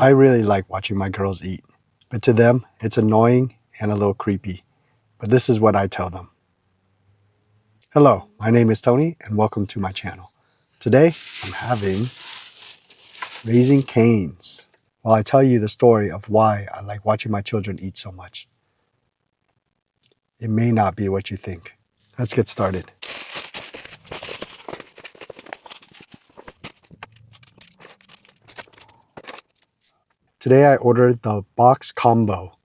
I really like watching my girls eat, but to them, it's annoying and a little creepy. But this is what I tell them. Hello, my name is Tony and welcome to my channel. Today, I'm having Raising Cane's while I tell you the story of why I like watching my children eat so much. It may not be what you think. Let's get started. Today I ordered the box combo.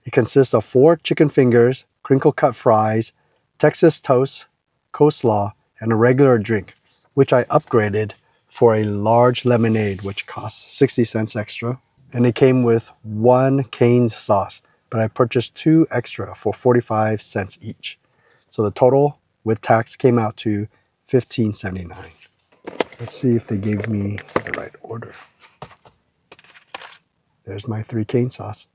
It consists of 4 chicken fingers, crinkle cut fries, Texas toast, coleslaw, and a regular drink, which I upgraded for a large lemonade, which costs 60 cents extra. And it came with 1 Cane's sauce, but I purchased 2 extra for 45 cents each. So the total with tax came out to $15.79. Let's see if they gave me the right order. There's my 3 cane sauce.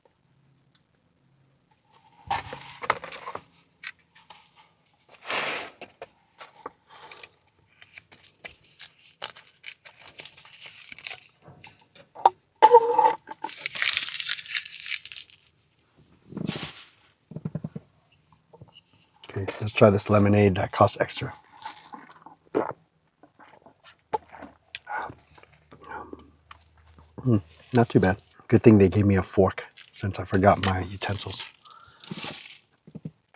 Okay, let's try this lemonade that costs extra. Not too bad. Good thing they gave me a fork since I forgot my utensils.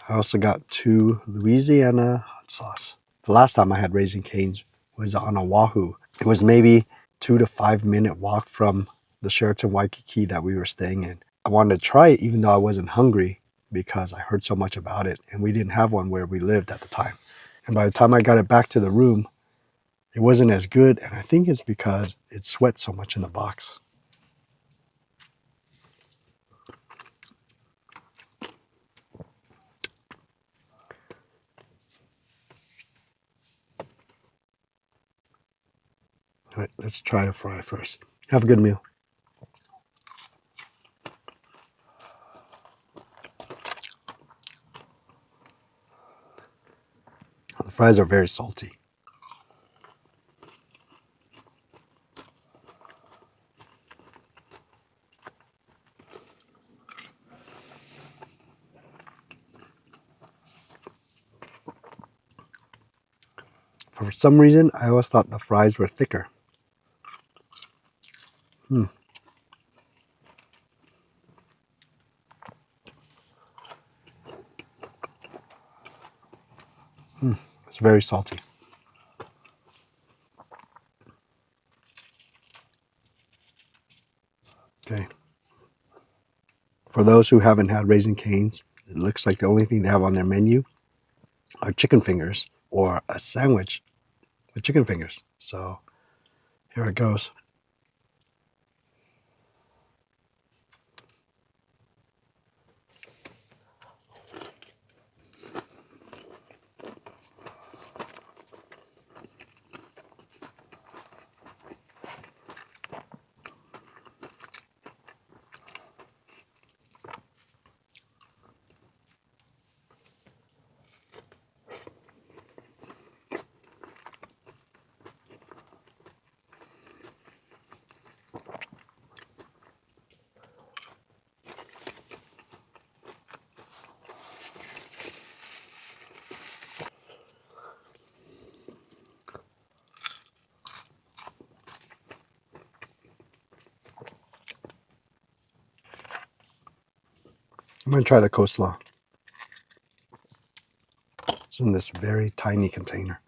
I also got 2 Louisiana hot sauce. The last time I had Raising Cane's was on Oahu. It was maybe 2 to 5 minute walk from the Sheraton Waikiki that we were staying in. I wanted to try it even though I wasn't hungry because I heard so much about it and we didn't have one where we lived at the time. And by the time I got it back to the room, it wasn't as good, and I think it's because it sweat so much in the box. All right, let's try a fry first. Have a good meal. The fries are very salty. For some reason, I always thought the fries were thicker. It's very salty. Okay. For those who haven't had Raising Cane's, it looks like the only thing they have on their menu are chicken fingers or a sandwich with chicken fingers. So here it goes. I'm going to try the coleslaw. It's in this very tiny container.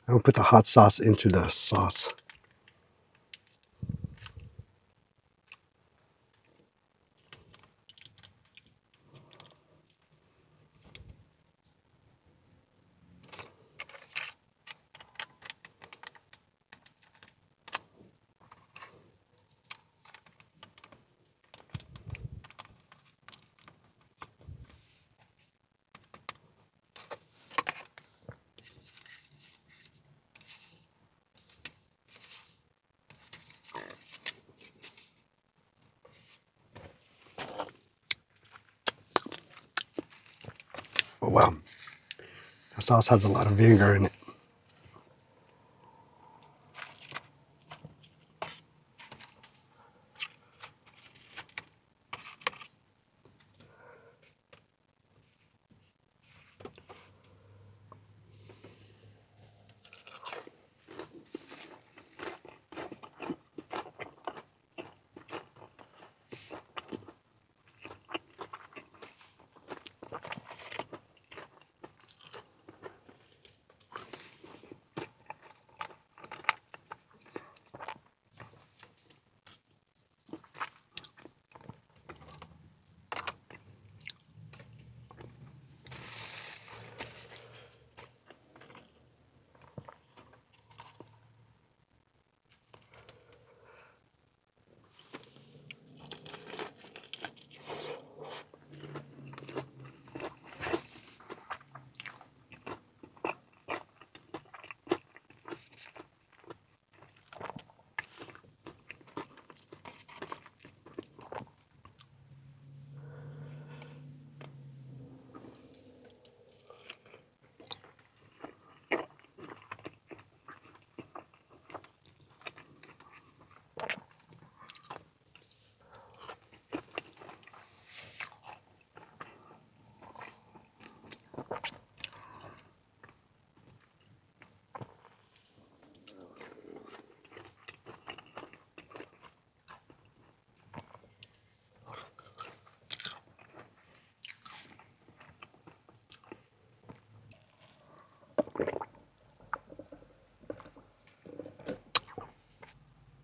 I'm going to put the hot sauce into the sauce. wow. The sauce has a lot of vinegar in it.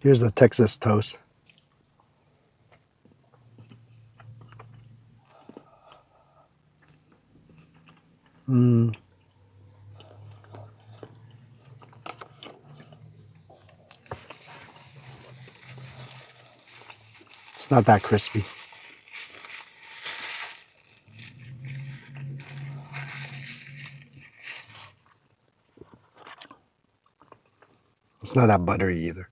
Here's the Texas toast. It's not that crispy. It's not that buttery either.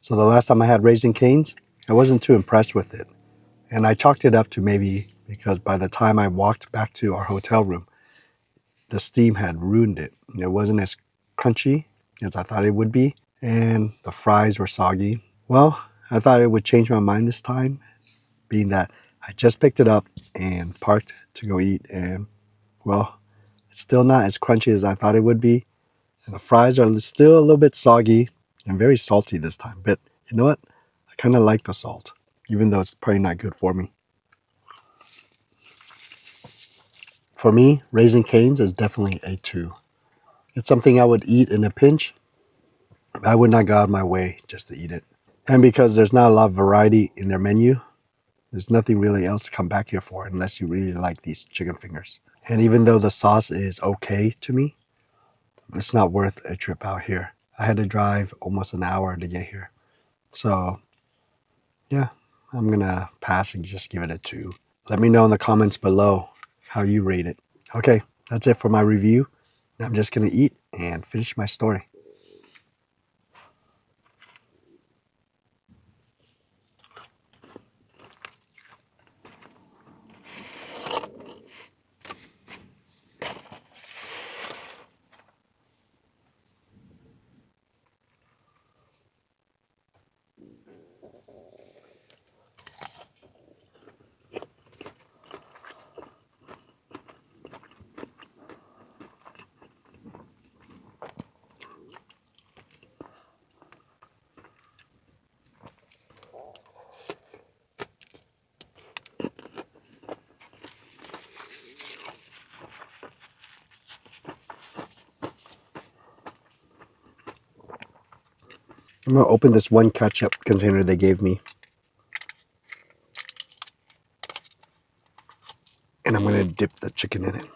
So the last time I had Raising Cane's, I wasn't too impressed with it. And I chalked it up to maybe because by the time I walked back to our hotel room, the steam had ruined it. It wasn't as crunchy as I thought it would be, and the fries were soggy. Well, I thought it would change my mind this time, being that I just picked it up and parked to go eat, and well, it's still not as crunchy as I thought it would be. And the fries are still a little bit soggy and very salty this time. But you know what? I kind of like the salt, even though it's probably not good for me. For me, Raising Cane's is definitely a 2. It's something I would eat in a pinch. I would not go out of my way just to eat it. And because there's not a lot of variety in their menu, there's nothing really else to come back here for unless you really like these chicken fingers. And even though the sauce is okay to me, it's not worth a trip out here. I had to drive almost an hour to get here. So, yeah, I'm going to pass and just give it a 2. Let me know in the comments below how you rate it. Okay, that's it for my review. Now I'm just going to eat and finish my story. I'm going to open this one ketchup container they gave me. And I'm going to dip the chicken in it.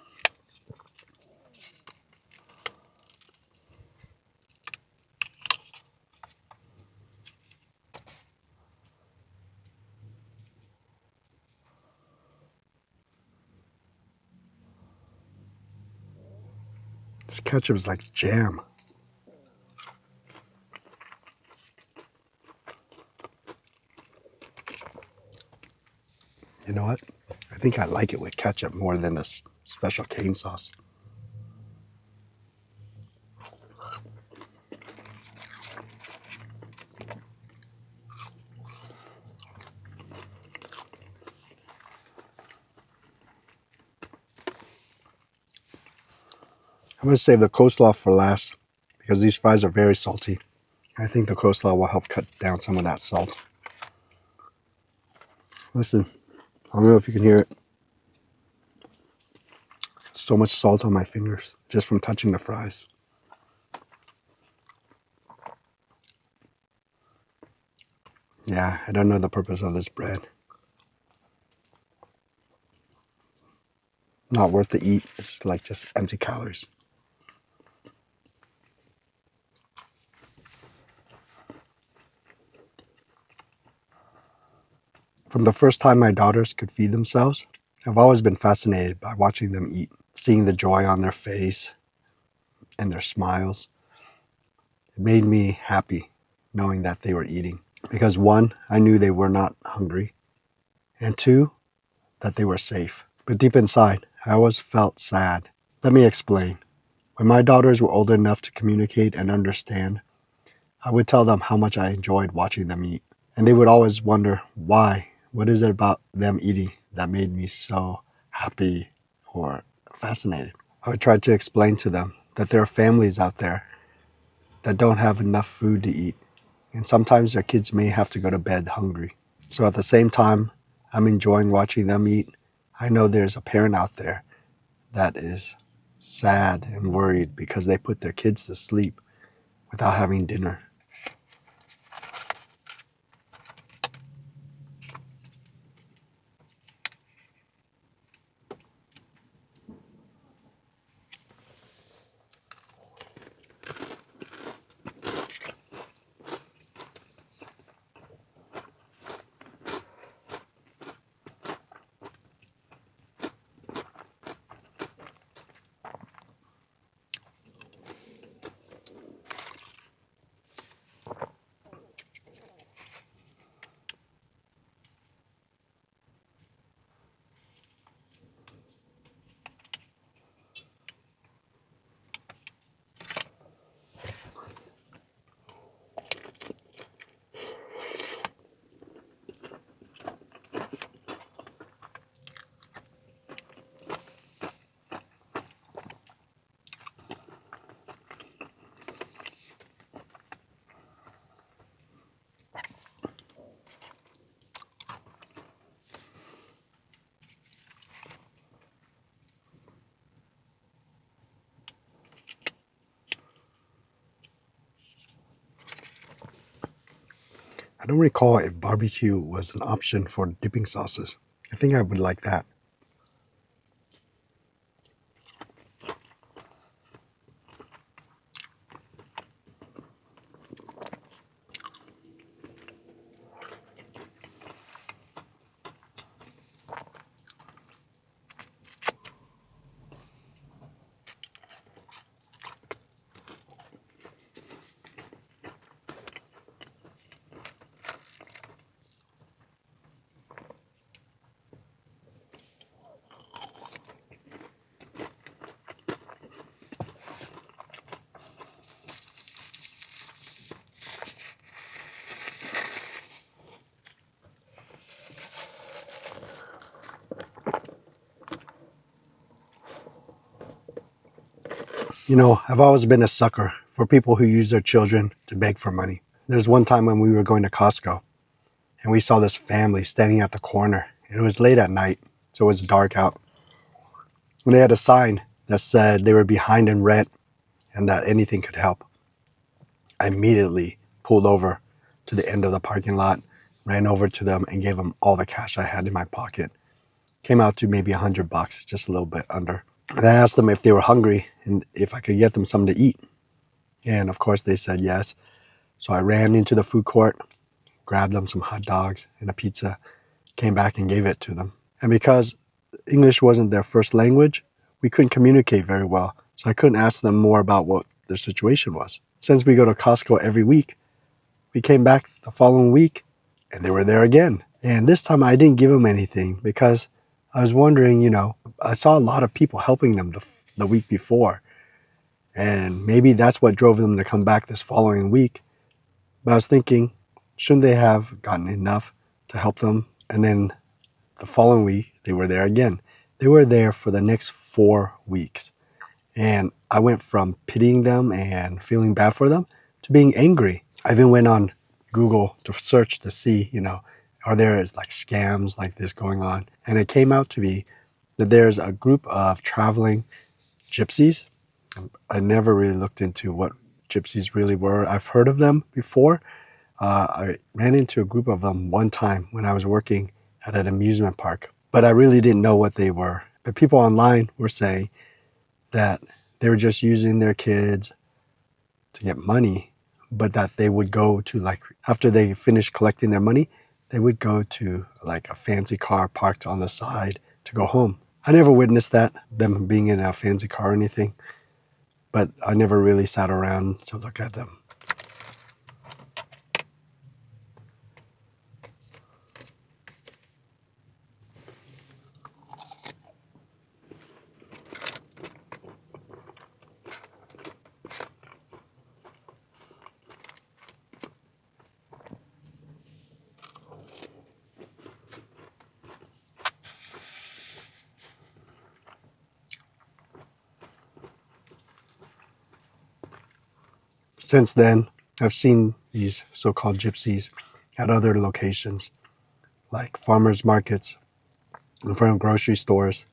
This ketchup is like jam. You know what? I think I like it with ketchup more than this special cane sauce. I'm going to save the coleslaw for last because these fries are very salty. I think the coleslaw will help cut down some of that salt. Listen, I don't know if you can hear it. So much salt on my fingers just from touching the fries. Yeah, I don't know the purpose of this bread. Not worth to eat. It's like just empty calories. From the first time my daughters could feed themselves, I've always been fascinated by watching them eat, seeing the joy on their face and their smiles. It made me happy knowing that they were eating. Because one, I knew they were not hungry, and two, that they were safe. But deep inside, I always felt sad. Let me explain. When my daughters were old enough to communicate and understand, I would tell them how much I enjoyed watching them eat. And they would always wonder why. What is it about them eating that made me so happy or fascinated? I would try to explain to them that there are families out there that don't have enough food to eat. And sometimes their kids may have to go to bed hungry. So at the same time, I'm enjoying watching them eat. I know there's a parent out there that is sad and worried because they put their kids to sleep without having dinner. I don't recall if barbecue was an option for dipping sauces. I think I would like that. You know, I've always been a sucker for people who use their children to beg for money. There's one time when we were going to Costco and we saw this family standing at the corner. It was late at night, so it was dark out. And they had a sign that said they were behind in rent and that anything could help. I immediately pulled over to the end of the parking lot, ran over to them and gave them all the cash I had in my pocket. Came out to maybe $100, just a little bit under. And I asked them if they were hungry and if I could get them something to eat. And of course they said yes. So I ran into the food court, grabbed them some hot dogs and a pizza, came back and gave it to them. And because English wasn't their first language, we couldn't communicate very well. so I couldn't ask them more about what their situation was. Since we go to Costco every week, we came back the following week and they were there again. And this time I didn't give them anything because I was wondering, I saw a lot of people helping them the week before. And maybe that's what drove them to come back this following week. But I was thinking, shouldn't they have gotten enough to help them? And then the following week, they were there again. They were there for the next 4 weeks. And I went from pitying them and feeling bad for them to being angry. I even went on Google to search to see, are there like scams like this going on? And it came out to be that there's a group of traveling gypsies. I never really looked into what gypsies really were. I've heard of them before. I ran into a group of them one time when I was working at an amusement park, but I really didn't know what they were. But people online were saying that they were just using their kids to get money, but that they would go to, like, after they finished collecting their money, they would go to like a fancy car parked on the side to go home. I never witnessed that, them being in a fancy car or anything, but I never really sat around to look at them. Since then, I've seen these so-called gypsies at other locations, like farmers markets, in front of grocery stores.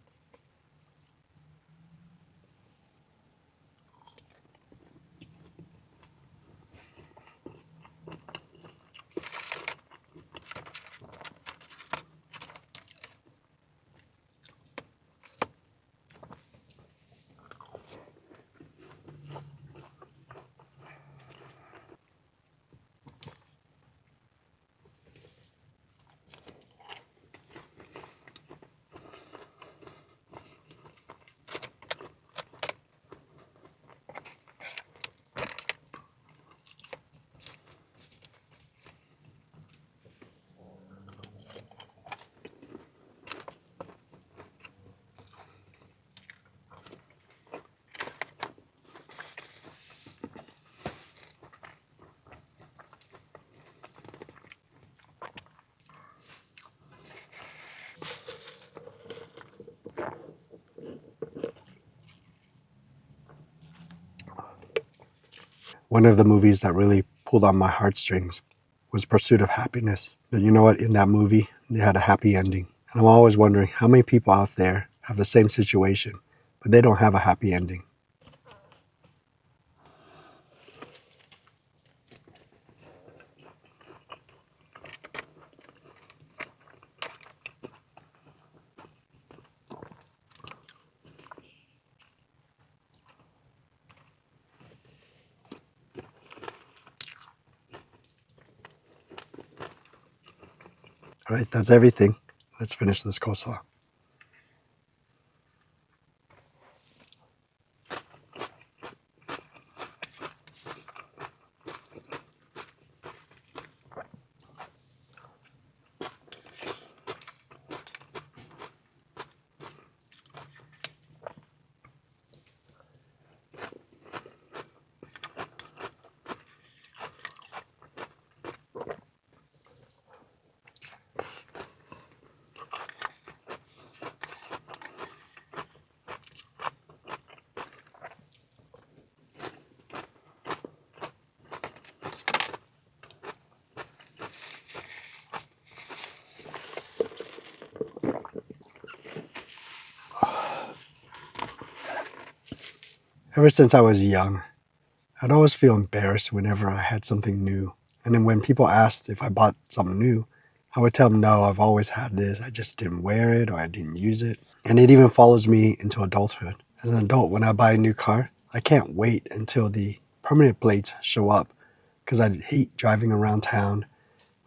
One of the movies that really pulled on my heartstrings was Pursuit of Happiness. But you know what? In that movie, they had a happy ending. And I'm always wondering how many people out there have the same situation, but they don't have a happy ending. All right, that's everything. Let's finish this coleslaw. Ever since I was young, I'd always feel embarrassed whenever I had something new. And then when people asked if I bought something new, I would tell them, no, I've always had this. I just didn't wear it or I didn't use it. And it even follows me into adulthood. As an adult, when I buy a new car, I can't wait until the permanent plates show up because I hate driving around town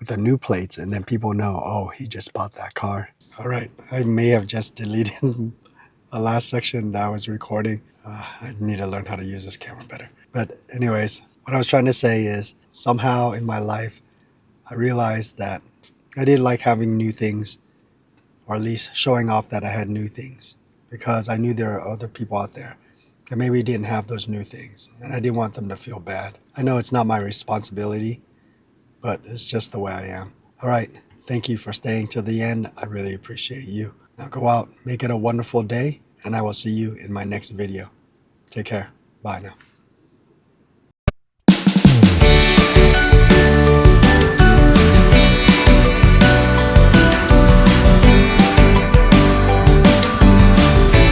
with the new plates and then people know, oh, he just bought that car. All right, I may have just deleted last section that I was recording. I need to learn how to use this camera better. But anyways, what I was trying to say is somehow in my life, I realized that I did like having new things, or at least showing off that I had new things, because I knew there are other people out there that maybe didn't have those new things, and I didn't want them to feel bad. I know it's not my responsibility, but it's just the way I am. All right. Thank you for staying till the end. I really appreciate you. Now go out, make it a wonderful day, and I will see you in my next video. Take care. Bye now.